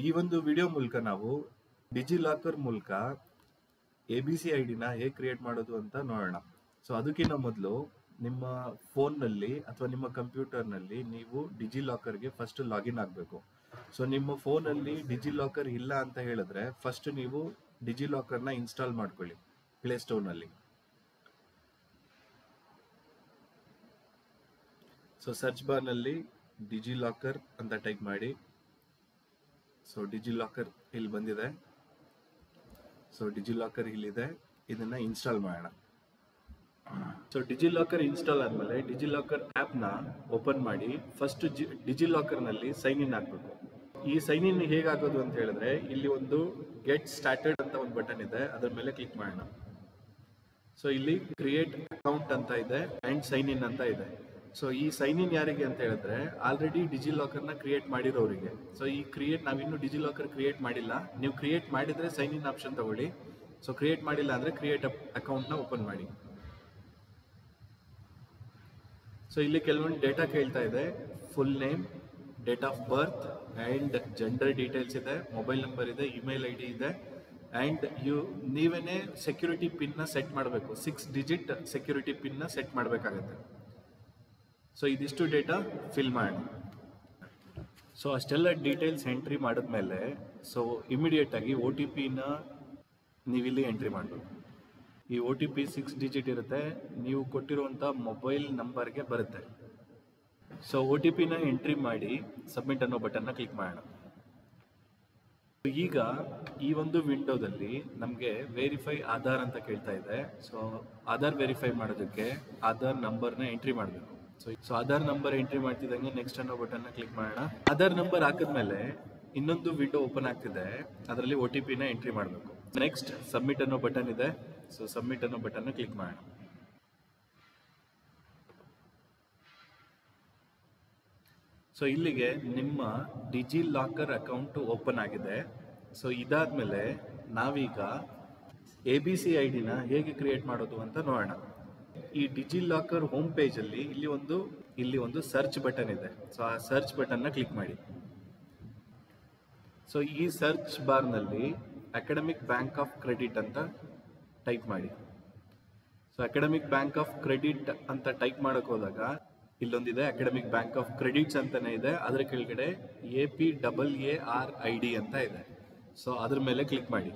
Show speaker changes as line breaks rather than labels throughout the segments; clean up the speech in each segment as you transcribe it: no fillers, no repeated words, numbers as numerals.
ಈ ಒಂದು ವಿಡಿಯೋ ಮೂಲಕ ನಾವು ಡಿಜಿಲಾಕರ್ ಮೂಲಕ ABC ಐಡಿನ ಹೇಗೆ ಕ್ರಿಯೇಟ್ ಮಾಡೋದು ಅಂತ ನೋಡೋಣ. ಸೊ ಅದಕ್ಕಿಂತ ಮೊದಲು ನಿಮ್ಮ ಫೋನ್ನಲ್ಲಿ ಅಥವಾ ನಿಮ್ಮ ಕಂಪ್ಯೂಟರ್ನಲ್ಲಿ ನೀವು ಡಿಜಿಲಾಕರ್ಗೆ ಫಸ್ಟ್ ಲಾಗಿನ್ ಆಗಬೇಕು. ಸೊ ನಿಮ್ಮ ಫೋನಲ್ಲಿ ಡಿಜಿಲಾಕರ್ ಇಲ್ಲ ಅಂತ ಹೇಳಿದ್ರೆ ಫಸ್ಟ್ ನೀವು ಡಿಜಿಲಾಕರ್ನ ಇನ್ಸ್ಟಾಲ್ ಮಾಡ್ಕೊಳ್ಳಿ ಪ್ಲೇಸ್ಟೋರ್ನಲ್ಲಿ. ಸೊ ಸರ್ಚ್ ಬಾರ್ನಲ್ಲಿ ಡಿಜಿಲಾಕರ್ ಅಂತ ಟೈಪ್ ಮಾಡಿ. ಸೊ ಡಿಜಿಲಾಕರ್ ಇಲ್ಲಿ ಬಂದಿದೆ. ಸೊ ಡಿಜಿಲಾಕರ್ ಇಲ್ಲಿದೆ, ಇದನ್ನ ಇನ್ಸ್ಟಾಲ್ ಮಾಡೋಣ. ಸೊ ಡಿಜಿಲಾಕರ್ ಇನ್ಸ್ಟಾಲ್ ಆದ್ಮೇಲೆ ಡಿಜಿಲಾಕರ್ ಆ್ಯಪ್ನ ಓಪನ್ ಮಾಡಿ ಫಸ್ಟ್ ಡಿಜಿಲಾಕರ್ನಲ್ಲಿ ಸೈನ್ ಇನ್ ಆಗಬೇಕು. ಈ ಸೈನ್ ಇನ್ ಹೇಗಾಗೋದು ಅಂತ ಹೇಳಿದ್ರೆ ಇಲ್ಲಿ ಒಂದು ಗೆಟ್ ಸ್ಟಾರ್ಟೆಡ್ ಅಂತ ಒಂದು ಬಟನ್ ಇದೆ, ಅದರ ಮೇಲೆ ಕ್ಲಿಕ್ ಮಾಡೋಣ. ಸೊ ಇಲ್ಲಿ ಕ್ರಿಯೇಟ್ ಅಕೌಂಟ್ ಅಂತ ಇದೆ ಅಂಡ್ ಸೈನ್ ಇನ್ ಅಂತ ಇದೆ. ಸೊ ಈ ಸೈನ್ ಇನ್ ಯಾರಿಗೆ ಅಂತ ಹೇಳಿದ್ರೆ ಆಲ್ರೆಡಿ ಡಿಜಿಲಾಕರ್ನ ಕ್ರಿಯೇಟ್ ಮಾಡಿರೋರಿಗೆ. ಸೊ ಈ ನಾವಿನ್ನು ಡಿಜಿಲಾಕರ್ ಕ್ರಿಯೇಟ್ ಮಾಡಿಲ್ಲ. ನೀವು ಕ್ರಿಯೇಟ್ ಮಾಡಿದ್ರೆ ಸೈನ್ ಇನ್ ಆಪ್ಷನ್ ತಗೊಳ್ಳಿ. ಸೊ ಕ್ರಿಯೇಟ್ ಮಾಡಿಲ್ಲ ಅಂದ್ರೆ ಕ್ರಿಯೇಟ್ ಅಕೌಂಟ್ನ ಓಪನ್ ಮಾಡಿ. ಸೊ ಇಲ್ಲಿ ಕೆಲವೊಂದು ಡೇಟಾ ಕೇಳ್ತಾ ಇದೆ, full name, date of birth and gender details ಇದೆ, ಮೊಬೈಲ್ ನಂಬರ್ ಇದೆ, ಇಮೇಲ್ ID ಇದೆ ಅಂಡ್ ನೀವೇನೆ ಸೆಕ್ಯೂರಿಟಿ ಪಿನ್ನ ಸೆಟ್ ಮಾಡಬೇಕು. 6 ಡಿಜಿಟ್ ಸೆಕ್ಯೂರಿಟಿ ಪಿನ್ನ ಸೆಟ್ ಮಾಡಬೇಕಾಗತ್ತೆ. ಸೊ ಇದಿಷ್ಟು ಡೇಟಾ ಫಿಲ್ ಮಾಡಿ. ಸೊ ಅಷ್ಟೆಲ್ಲ ಡೀಟೇಲ್ಸ್ ಎಂಟ್ರಿ ಮಾಡಿದ್ಮೇಲೆ ಸೊ ಇಮಿಡಿಯೇಟ್ ಆಗಿ OTPನ ನೀವಿಲ್ಲಿ ಎಂಟ್ರಿ ಮಾಡಬೇಕು. ಈ OTP 6 ಡಿಜಿಟ್ ಇರುತ್ತೆ, ನೀವು ಕೊಟ್ಟಿರುವಂಥ ಮೊಬೈಲ್ ನಂಬರ್ಗೆ ಬರುತ್ತೆ. ಸೊ OTPನ ಎಂಟ್ರಿ ಮಾಡಿ ಸಬ್ಮಿಟ್ ಅನ್ನೋ ಬಟನ್ನ ಕ್ಲಿಕ್ ಮಾಡೋಣ. ಈಗ ಈ ಒಂದು ವಿಂಡೋದಲ್ಲಿ ನಮಗೆ ವೆರಿಫೈ ಆಧಾರ್ ಅಂತ ಕೇಳ್ತಾ ಇದೆ. ಸೊ ಆಧಾರ್ ವೆರಿಫೈ ಮಾಡೋದಕ್ಕೆ ಆಧಾರ್ ನಂಬರ್ನ ಎಂಟ್ರಿ ಮಾಡಬೇಕು. ಸೊ ಆಧಾರ್ ನಂಬರ್ ಎಂಟ್ರಿ ಮಾಡ್ತಿದ್ದಂಗೆ ನೆಕ್ಸ್ಟ್ ಅನ್ನೋ ಬಟನ್ನ ಕ್ಲಿಕ್ ಮಾಡೋಣ. ಆಧಾರ್ ನಂಬರ್ ಹಾಕಿದ್ಮೇಲೆ ಇನ್ನೊಂದು ವಿಂಡೋ ಓಪನ್ ಆಗ್ತಿದೆ, ಅದರಲ್ಲಿ OTPನ ಎಂಟ್ರಿ ಮಾಡಬೇಕು. ನೆಕ್ಸ್ಟ್ ಸಬ್ಮಿಟ್ ಅನ್ನೋ ಬಟನ್ ಇದೆ. ಸೊ ಸಬ್ಮಿಟ್ ಅನ್ನೋ ಬಟನ್ನ ಕ್ಲಿಕ್ ಮಾಡೋಣ. ಸೊ ಇಲ್ಲಿಗೆ ನಿಮ್ಮ ಡಿಜಿಲಾಕರ್ ಅಕೌಂಟ್ ಓಪನ್ ಆಗಿದೆ. ಸೊ ಇದಾದ್ಮೇಲೆ ನಾವೀಗ ABC ಐಡಿನ ಹೇಗೆ ಕ್ರಿಯೇಟ್ ಮಾಡೋದು ಅಂತ ನೋಡೋಣ. ಈ ಡಿಜಿಲಾಕರ್ ಹೋಮ್ ಪೇಜ್ ಅಲ್ಲಿ ಇಲ್ಲಿ ಒಂದು ಸರ್ಚ್ ಬಟನ್ ಇದೆ. ಸೊ ಆ ಸರ್ಚ್ ಬಟನ್ನ ಕ್ಲಿಕ್ ಮಾಡಿ. ಸೊ ಈ ಸರ್ಚ್ ಬಾರ್ನಲ್ಲಿ ಅಕಾಡೆಮಿಕ್ ಬ್ಯಾಂಕ್ ಆಫ್ ಕ್ರೆಡಿಟ್ ಅಂತ ಟೈಪ್ ಮಾಡಿ. So academic bank of credit ಅಂತ ಟೈಪ್ ಮಾಡಕ್ ಹೋದಾಗ ಇಲ್ಲೊಂದಿದೆ ಅಕಾಡೆಮಿಕ್ ಬ್ಯಾಂಕ್ ಆಫ್ ಕ್ರೆಡಿಟ್ಸ್ ಅಂತಾನೆ ಇದೆ, ಅದರ ಕೆಳಗಡೆ APAARID ಅಂತ ಇದೆ. ಸೊ ಅದ್ರ ಮೇಲೆ ಕ್ಲಿಕ್ ಮಾಡಿ.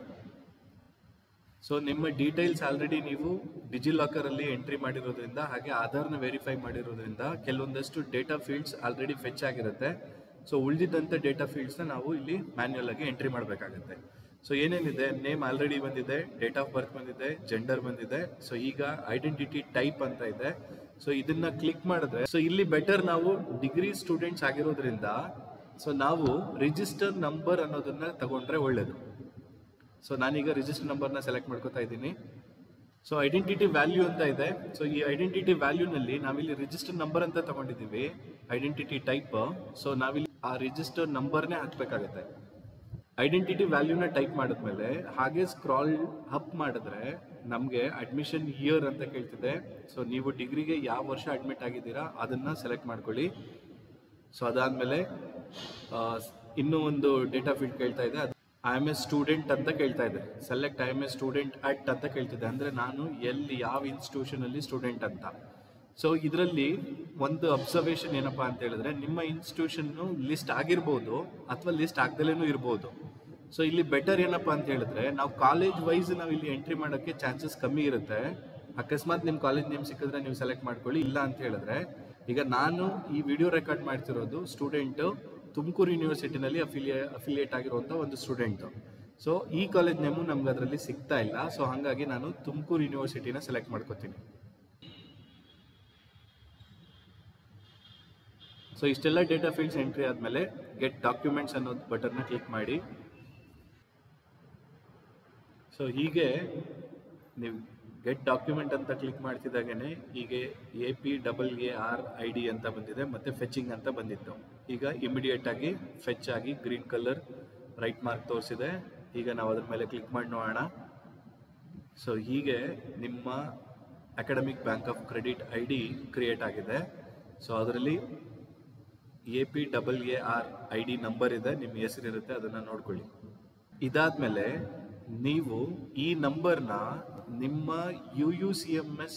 ಸೊ ನಿಮ್ಮ ಡೀಟೇಲ್ಸ್ ಆಲ್ರೆಡಿ ನೀವು ಡಿಜಿಲಾಕರ್ ಅಲ್ಲಿ ಎಂಟ್ರಿ ಮಾಡಿರೋದ್ರಿಂದ ಹಾಗೆ ಆಧಾರ್ನ ವೆರಿಫೈ ಮಾಡಿರೋದ್ರಿಂದ ಕೆಲವೊಂದಷ್ಟು ಡೇಟಾ ಫೀಲ್ಡ್ಸ್ ಆಲ್ರೆಡಿ ಫೆಚ್ ಆಗಿರುತ್ತೆ. ಸೊ ಉಳಿದಿದ್ದಂಥ ಡೇಟಾ ಫೀಲ್ಡ್ಸ್ನ ನಾವು ಇಲ್ಲಿ ಮ್ಯಾನ್ಯುಯಲ್ ಆಗಿ ಎಂಟ್ರಿ ಮಾಡಬೇಕಾಗುತ್ತೆ. ಸೊ ಏನೇನಿದೆ, ನೇಮ್ ಆಲ್ರೆಡಿ ಬಂದಿದೆ, ಡೇಟ್ ಆಫ್ ಬರ್ತ್ ಬಂದಿದೆ, ಜೆಂಡರ್ ಬಂದಿದೆ. ಸೊ ಈಗ ಐಡೆಂಟಿಟಿ ಟೈಪ್ ಅಂತ ಇದೆ. ಸೊ ಇದನ್ನ ಕ್ಲಿಕ್ ಮಾಡಿದ್ರೆ ಸೊ ಇಲ್ಲಿ ಬೆಟರ್ ನಾವು ಡಿಗ್ರಿ ಸ್ಟೂಡೆಂಟ್ಸ್ ಆಗಿರೋದ್ರಿಂದ ಸೊ ನಾವು ರಿಜಿಸ್ಟರ್ ನಂಬರ್ ಅನ್ನೋದನ್ನ ತಗೊಂಡ್ರೆ ಒಳ್ಳೇದು. ಸೊ ನಾನೀಗ ರಿಜಿಸ್ಟರ್ ನಂಬರ್ನ ಸೆಲೆಕ್ಟ್ ಮಾಡ್ಕೋತಾ ಇದ್ದೀನಿ. ಸೊ ಐಡೆಂಟಿಟಿ ವ್ಯಾಲ್ಯೂ ಅಂತ ಇದೆ. ಸೊ ಈ ಐಡೆಂಟಿಟಿ ವ್ಯಾಲ್ಯೂನಲ್ಲಿ ನಾವಿಲ್ಲಿ ರಿಜಿಸ್ಟರ್ ನಂಬರ್ ಅಂತ ತಗೊಂಡಿದ್ದೀವಿ, ಐಡೆಂಟಿಟಿ ಟೈಪ್. ಸೊ ನಾವಿಲ್ಲಿ ಆ ರಿಜಿಸ್ಟರ್ ನಂಬರ್ನೇ ಹಾಕ್ಬೇಕಾಗತ್ತೆ. ಐಡೆಂಟಿಟಿ ವ್ಯಾಲ್ಯೂನ ಟೈಪ್ ಮಾಡಿದ್ಮೇಲೆ ಹಾಗೆ ಸ್ಕ್ರಾಲ್ ಅಪ್ ಮಾಡಿದ್ರೆ ನಮಗೆ ಅಡ್ಮಿಷನ್ ಇಯರ್ ಅಂತ ಕೇಳ್ತಿದೆ. ಸೊ ನೀವು ಡಿಗ್ರಿಗೆ ಯಾವ ವರ್ಷ ಅಡ್ಮಿಟ್ ಆಗಿದ್ದೀರಾ ಅದನ್ನ ಸೆಲೆಕ್ಟ್ ಮಾಡ್ಕೊಳ್ಳಿ. ಸೊ ಅದಾದ್ಮೇಲೆ ಇನ್ನೂ ಒಂದು ಡೇಟಾ ಫೀಲ್ಡ್ ಕೇಳ್ತಾ ಇದೆ, IM a ಸ್ಟೂಡೆಂಟ್ ಅಂತ ಕೇಳ್ತಾ ಇದೆ. Select IM a student at ಅಂತ ಕೇಳ್ತಿದೆ, ಅಂದ್ರೆ ನಾನು ಎಲ್ಲಿ ಯಾವ ಇನ್ಸ್ಟಿಟ್ಯೂಷನ್ ಅಲ್ಲಿ ಸ್ಟೂಡೆಂಟ್ ಅಂತ. ಸೊ ಇದರಲ್ಲಿ ಒಂದು ಅಬ್ಸರ್ವೇಷನ್ ಏನಪ್ಪಾ ಅಂತ ಹೇಳಿದ್ರೆ ನಿಮ್ಮ ಇನ್ಸ್ಟಿಟ್ಯೂಷನ್ ಲಿಸ್ಟ್ ಆಗಿರ್ಬೋದು ಅಥವಾ ಲಿಸ್ಟ್ ಆಗ್ದಲೇನೂ ಇರ್ಬೋದು. ಸೊ ಇಲ್ಲಿ ಬೆಟರ್ ಏನಪ್ಪಾ ಅಂತ ಹೇಳಿದ್ರೆ ನಾವು ಕಾಲೇಜ್ ವೈಸ್ ನಾವು ಇಲ್ಲಿ ಎಂಟ್ರಿ ಮಾಡೋಕ್ಕೆ ಚಾನ್ಸಸ್ ಕಮ್ಮಿ ಇರುತ್ತೆ. ಅಕಸ್ಮಾತ್ ನಿಮ್ಮ ಕಾಲೇಜ್ ನೇಮ್ ಸಿಕ್ಕಿದ್ರೆ ನೀವು ಸೆಲೆಕ್ಟ್ ಮಾಡ್ಕೊಳ್ಳಿ. ಇಲ್ಲ ಅಂತ ಹೇಳಿದ್ರೆ ಈಗ ನಾನು ಈ ವಿಡಿಯೋ ರೆಕಾರ್ಡ್ ಮಾಡ್ತಿರೋದು ಸ್ಟೂಡೆಂಟ್ ತುಮಕೂರು ಯೂನಿವರ್ಸಿಟಿನಲ್ಲಿ ಅಫಿಲಿಯೇಟ್ ಆಗಿರುವಂಥ ಒಂದು ಸ್ಟೂಡೆಂಟು. ಸೊ ಈ ಕಾಲೇಜ್ ನೇಮು ನಮ್ಗೆ ಅದರಲ್ಲಿ ಸಿಗ್ತಾ ಇಲ್ಲ. ಸೊ ಹಾಗಾಗಿ ನಾನು ತುಮಕೂರು ಯೂನಿವರ್ಸಿಟಿನ ಸೆಲೆಕ್ಟ್ ಮಾಡ್ಕೋತೀನಿ. ಸೊ ಇಷ್ಟೆಲ್ಲ ಡೇಟಾ ಫೀಲ್ಡ್ಸ್ ಎಂಟ್ರಿ ಆದಮೇಲೆ ಗೆಟ್ ಡಾಕ್ಯುಮೆಂಟ್ಸ್ ಅನ್ನೋದು ಬಟನ್ನ ಕ್ಲಿಕ್ ಮಾಡಿ. ಸೊ ಹೀಗೆ ನೀವು ಗೆಟ್ ಡಾಕ್ಯುಮೆಂಟ್ ಅಂತ ಕ್ಲಿಕ್ ಮಾಡ್ತಿದ್ದಾಗೇನೆ ಹೀಗೆ APAARID ಅಂತ ಬಂದಿದೆ, ಮತ್ತೆ ಫೆಚಿಂಗ್ ಅಂತ ಬಂದಿತ್ತು. ಈಗ ಇಮಿಡಿಯೇಟ್ ಆಗಿ ಫೆಚ್ ಆಗಿ ಗ್ರೀನ್ ಕಲರ್ ರೈಟ್ ಮಾರ್ಕ್ ತೋರಿಸಿದೆ. ಈಗ ನಾವು ಅದ್ರ ಮೇಲೆ ಕ್ಲಿಕ್ ಮಾಡಿ ನೋಡೋಣ. ಸೊ ಹೀಗೆ ನಿಮ್ಮ academic bank of credit ID create ಆಗಿದೆ. ಸೊ ಅದರಲ್ಲಿ APAAR ID ನಂಬರ್ ಇದೆ, ನಿಮ್ಮ ಹೆಸರಿರುತ್ತೆ, ಅದನ್ನು ನೋಡ್ಕೊಳ್ಳಿ. ಇದಾದಮೇಲೆ ನೀವು ಈ ನಂಬರ್ನ ನಿಮ್ಮ UUCMS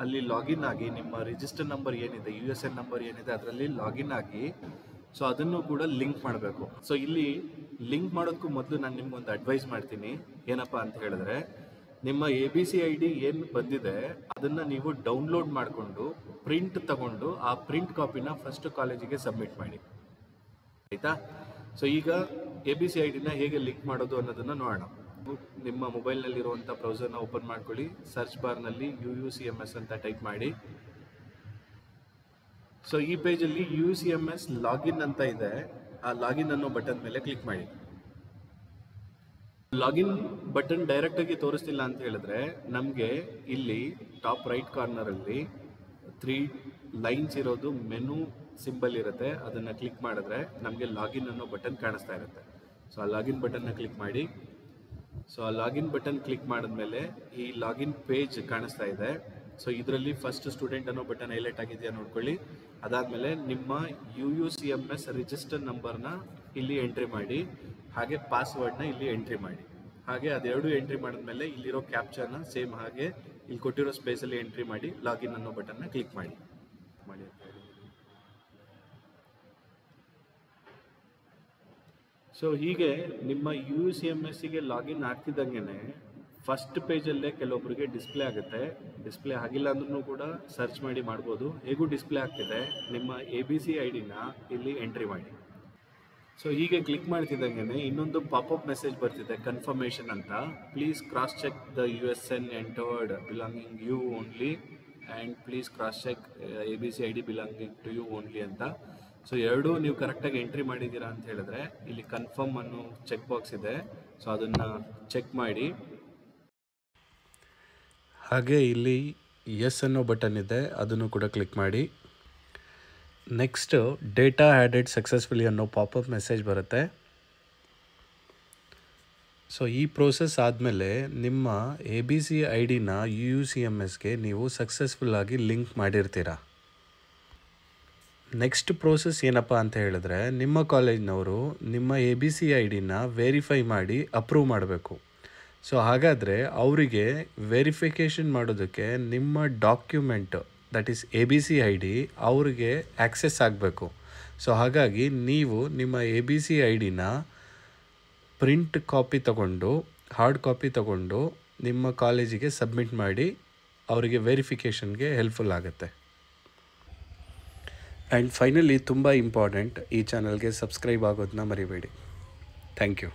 ಅಲ್ಲಿ ಲಾಗಿನ್ ಆಗಿ, ನಿಮ್ಮ ರಿಜಿಸ್ಟರ್ ನಂಬರ್ ಏನಿದೆ, USN ನಂಬರ್ ಏನಿದೆ ಅದರಲ್ಲಿ ಲಾಗಿನ್ ಆಗಿ, ಸೊ ಅದನ್ನು ಕೂಡ ಲಿಂಕ್ ಮಾಡಬೇಕು. ಸೊ ಇಲ್ಲಿ ಲಿಂಕ್ ಮಾಡೋದಕ್ಕೂ ಮೊದಲು ನಾನು ನಿಮ್ಗೊಂದು ಅಡ್ವೈಸ್ ಮಾಡ್ತೀನಿ. ಏನಪ್ಪ ಅಂತ ಹೇಳಿದ್ರೆ, ನಿಮ್ಮ ABC ID ಏನು ಬಂದಿದೆ ಅದನ್ನು ನೀವು ಡೌನ್ಲೋಡ್ ಮಾಡಿಕೊಂಡು ಪ್ರಿಂಟ್ ತಗೊಂಡು ಆ ಪ್ರಿಂಟ್ ಕಾಪಿನ ಫಸ್ಟ್ ಕಾಲೇಜಿಗೆ ಸಬ್ಮಿಟ್ ಮಾಡಿ, ಆಯಿತಾ? ಸೊ ಈಗ ABC IDನ ಹೇಗೆ ಲಿಂಕ್ ಮಾಡೋದು ಅನ್ನೋದನ್ನು ನೋಡೋಣ. ನಿಮ್ಮ ಮೊಬೈಲ್ನಲ್ಲಿರುವಂಥ ಬ್ರೌಸರ್ನ ಓಪನ್ ಮಾಡ್ಕೊಳ್ಳಿ. ಸರ್ಚ್ ಬಾರ್ನಲ್ಲಿ UUCMS ಅಂತ ಟೈಪ್ ಮಾಡಿ. ಸೊ ಈ ಪೇಜಲ್ಲಿ UUCMS ಲಾಗಿನ್ ಅಂತ ಇದೆ, ಆ ಲಾಗಿನ್ ಅನ್ನೋ ಬಟನ್ ಮೇಲೆ ಕ್ಲಿಕ್ ಮಾಡಿ. ಲಾಗಿನ್ ಬಟನ್ ಡೈರೆಕ್ಟಾಗಿ ತೋರಿಸ್ತಿಲ್ಲ ಅಂತ ಹೇಳಿದ್ರೆ, ನಮಗೆ ಇಲ್ಲಿ ಟಾಪ್ ರೈಟ್ ಕಾರ್ನರಲ್ಲಿ 3 ಲೈನ್ಸ್ ಇರೋದು ಮೆನು ಸಿಂಬಲ್ ಇರುತ್ತೆ, ಅದನ್ನು ಕ್ಲಿಕ್ ಮಾಡಿದ್ರೆ ನಮಗೆ ಲಾಗಿನ್ ಅನ್ನೋ ಬಟನ್ ಕಾಣಿಸ್ತಾ ಇರುತ್ತೆ. ಸೊ ಆ ಲಾಗಿನ್ ಬಟನ್ನ ಕ್ಲಿಕ್ ಮಾಡಿ. ಸೊ ಆ ಲಾಗಿನ್ ಬಟನ್ ಕ್ಲಿಕ್ ಮಾಡಿದ್ಮೇಲೆ ಈ ಲಾಗಿನ್ ಪೇಜ್ ಕಾಣಿಸ್ತಾ ಇದೆ. ಸೊ ಇದರಲ್ಲಿ ಫಸ್ಟ್ ಸ್ಟೂಡೆಂಟ್ ಅನ್ನೋ ಬಟನ್ ಹೈಲೈಟ್ ಆಗಿದೆಯಾ ನೋಡ್ಕೊಳ್ಳಿ. ಅದಾದಮೇಲೆ ನಿಮ್ಮ UUCMS ರಿಜಿಸ್ಟರ್ ನಂಬರ್ನ ಇಲ್ಲಿ ಎಂಟ್ರಿ ಮಾಡಿ, ಹಾಗೆ ಪಾಸ್ವರ್ಡ್ನ ಇಲ್ಲಿ ಎಂಟ್ರಿ ಮಾಡಿ. ಹಾಗೆ ಅದೆರಡು ಎಂಟ್ರಿ ಮಾಡಿದ್ಮೇಲೆ ಇಲ್ಲಿರೋ ಕ್ಯಾಪ್ಚರ್ನ ಸೇಮ್ ಹಾಗೆ ಇಲ್ಲಿ ಕೊಟ್ಟಿರೋ ಸ್ಪೇಸಲ್ಲಿ ಎಂಟ್ರಿ ಮಾಡಿ ಲಾಗಿನ್ ಅನ್ನೋ ಬಟನ್ನ ಕ್ಲಿಕ್ ಮಾಡಿ. ಸೊ ಹೀಗೆ ನಿಮ್ಮ UUCMSಗೆ ಲಾಗಿನ್ ಆಗ್ತಿದ್ದಂಗೆ ಫಸ್ಟ್ ಪೇಜಲ್ಲೇ ಕೆಲವೊಬ್ಬರಿಗೆ ಡಿಸ್ಪ್ಲೇ ಆಗುತ್ತೆ. ಡಿಸ್ಪ್ಲೇ ಆಗಿಲ್ಲ ಅಂದ್ರೂ ಕೂಡ ಸರ್ಚ್ ಮಾಡಿ ಮಾಡ್ಬೋದು. ಹೇಗೂ ಡಿಸ್ಪ್ಲೇ ಆಗ್ತಿದೆ, ನಿಮ್ಮ ABC IDನ ಇಲ್ಲಿ ಎಂಟ್ರಿ ಮಾಡಿ. ಸೊ ಹೀಗೆ ಕ್ಲಿಕ್ ಮಾಡ್ತಿದ್ದಂಗೆ ಇನ್ನೊಂದು ಪಾಪಪ್ ಮೆಸೇಜ್ ಬರ್ತಿದೆ, ಕನ್ಫರ್ಮೇಷನ್ ಅಂತ. Please cross check the USN entered belonging you only and please cross check ABC ID belonging to you only ಅಂತ. ಸೊ ಎರಡೂ ನೀವು ಕರೆಕ್ಟಾಗಿ ಎಂಟ್ರಿ ಮಾಡಿದ್ದೀರಾ ಅಂತ ಹೇಳಿದ್ರೆ ಇಲ್ಲಿ ಕನ್ಫರ್ಮ್ ಅನ್ನೋ ಚೆಕ್ ಬಾಕ್ಸ್ ಇದೆ, ಸೊ ಅದನ್ನು ಚೆಕ್ ಮಾಡಿ. ಹಾಗೆ ಇಲ್ಲಿ ಎಸ್ ಅನ್ನೋ ಬಟನ್ ಇದೆ, ಅದನ್ನು ಕೂಡ ಕ್ಲಿಕ್ ಮಾಡಿ. ನೆಕ್ಸ್ಟ್ ಡೇಟಾ ಆ್ಯಡೆಡ್ ಸಕ್ಸಸ್ಫುಲಿ ಅನ್ನೋ ಪಾಪಪ್ ಮೆಸೇಜ್ ಬರುತ್ತೆ. ಸೊ ಈ ಪ್ರೋಸೆಸ್ ಆದಮೇಲೆ ನಿಮ್ಮ ABC IDನ UUCMSಗೆ ನೀವು ಸಕ್ಸಸ್ಫುಲ್ಲಾಗಿ ಲಿಂಕ್ ಮಾಡಿರ್ತೀರ. ನೆಕ್ಸ್ಟ್ ಪ್ರೋಸೆಸ್ ಏನಪ್ಪ ಅಂತ ಹೇಳಿದ್ರೆ, ನಿಮ್ಮ ಕಾಲೇಜ್ನವರು ನಿಮ್ಮ ABC IDನ ವೆರಿಫೈ ಮಾಡಿ ಅಪ್ರೂವ್ ಮಾಡಬೇಕು. ಸೊ ಹಾಗಾದರೆ ಅವರಿಗೆ ವೆರಿಫಿಕೇಷನ್ ಮಾಡೋದಕ್ಕೆ ನಿಮ್ಮ document that is ABC ID ಅವ್ರಿಗೆ ಆ್ಯಕ್ಸೆಸ್ ಆಗಬೇಕು. ಸೊ ಹಾಗಾಗಿ ನೀವು ನಿಮ್ಮ ABC IDನ ಪ್ರಿಂಟ್ ಕಾಪಿ ತಗೊಂಡು, ಹಾರ್ಡ್ ಕಾಪಿ ತಗೊಂಡು ನಿಮ್ಮ ಕಾಲೇಜಿಗೆ ಸಬ್ಮಿಟ್ ಮಾಡಿ ಅವರಿಗೆ ವೆರಿಫಿಕೇಷನ್ಗೆ ಹೆಲ್ಪ್ಫುಲ್ ಆಗುತ್ತೆ. ಆ್ಯಂಡ್ ಫೈನಲಿ ತುಂಬ ಇಂಪಾರ್ಟೆಂಟ್, ಈ ಚಾನಲ್ಗೆ ಸಬ್ಸ್ಕ್ರೈಬ್ ಆಗೋದನ್ನ ಮರಿಬೇಡಿ. Thank you.